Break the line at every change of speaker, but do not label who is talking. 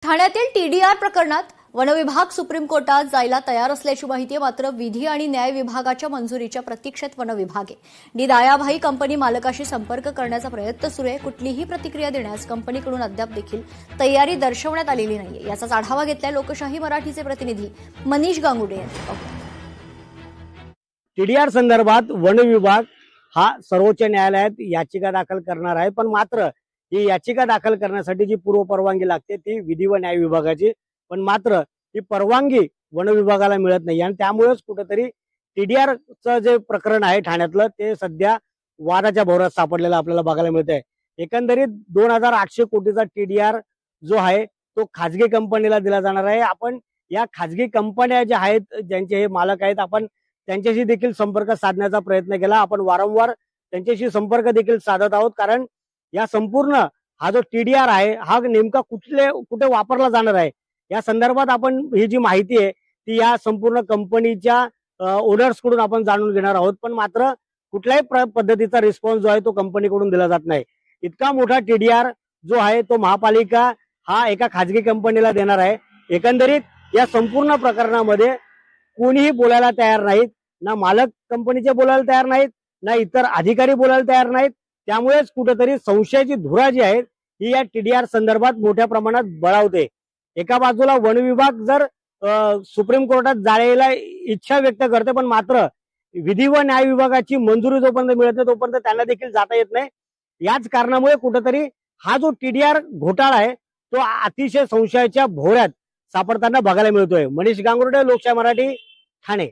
ठाण्यातील टीडीआर प्रकरणात वनविभाग सुप्रीम कोर्टात जायला तयार असल्याची माहिती आहे। मात्र विधी आणि न्याय विभागाच्या मंजुरीच्या प्रतीक्षेत वनविभाग आहे। दायाभाई कंपनी मालकाशी संपर्क करण्याचा प्रयत्न सुरू आहे। कुठलीही प्रतिक्रिया देण्यास कंपनीकडून अद्याप देखील तयारी दर्शवण्यात आलेली नाहीये। याचाच आढावा घेतलाय लोकशाही मराठीचे प्रतिनिधी मनीष गांगुडे यांनी।
टीडीआर संदर्भात वन विभाग हा सर्वोच्च न्यायालयात याचिका दाखल करणार आहे, पण मात्र ही याचिका दाखल करण्यासाठी जी पूर्व परवानगी लागते ती विधी व न्याय विभागाची, पण मात्र ही परवानगी वन विभागाला मिळत नाही आणि त्यामुळेच कुठेतरी टीडीआरचं जे प्रकरण आहे ठाण्यातलं ते सध्या वादाच्या भोवऱ्यात सापडलेलं आपल्याला बघायला मिळत आहे। एकंदरीत 2800 कोटीचा टीडीआर जो आहे तो खाजगी कंपनीला दिला जाणार आहे। आपण या खाजगी कंपन्या ज्या आहेत, ज्यांचे हे मालक आहेत, आपण त्यांच्याशी देखील संपर्क साधण्याचा प्रयत्न केला। आपण वारंवार त्यांच्याशी संपर्क देखील साधत आहोत, कारण या संपूर्ण हा जो टीडीआर आहे हा नेमका कुठे वापरला जाणार आहे या संदर्भात आपण ही जी माहिती आहे ती या संपूर्ण कंपनीच्या ओनर्स कडून आपण जाणून घेणार आहोत, पण मात्र कुठल्याही पद्धतीचा रिस्पॉन्स जो आहे तो कंपनीकडून दिला जात नाही। इतका मोठा टीडीआर जो आहे तो महापालिका हा एका खाजगी कंपनीला देणार आहे। एकंदरीत या संपूर्ण प्रकरणामध्ये कोणीही बोलायला तयार नाहीत, ना मालक कंपनीचे बोलायला तयार नाहीत, ना इतर अधिकारी बोलायला तयार नाहीत। त्यामुळेच कुठेतरी संशयाची धुरा जी आहे ही या टीडीआर संदर्भात मोठ्या प्रमाणात बळावते। एका बाजूला वन विभाग जर सुप्रीम कोर्टात जायला इच्छा व्यक्त करते, पण मात्र विधी व न्याय विभागाची मंजुरी जोपर्यंत मिळत नाही तोपर्यंत त्यांना देखील जाता येत नाही। याच कारणामुळे कुठेतरी हा जो टीडीआर घोटाळा आहे तो अतिशय संशयाच्या भोवऱ्यात सापडताना बघायला मिळतोय। मनीष गांगुर्डे, लोकशाही मराठी, ठाणे।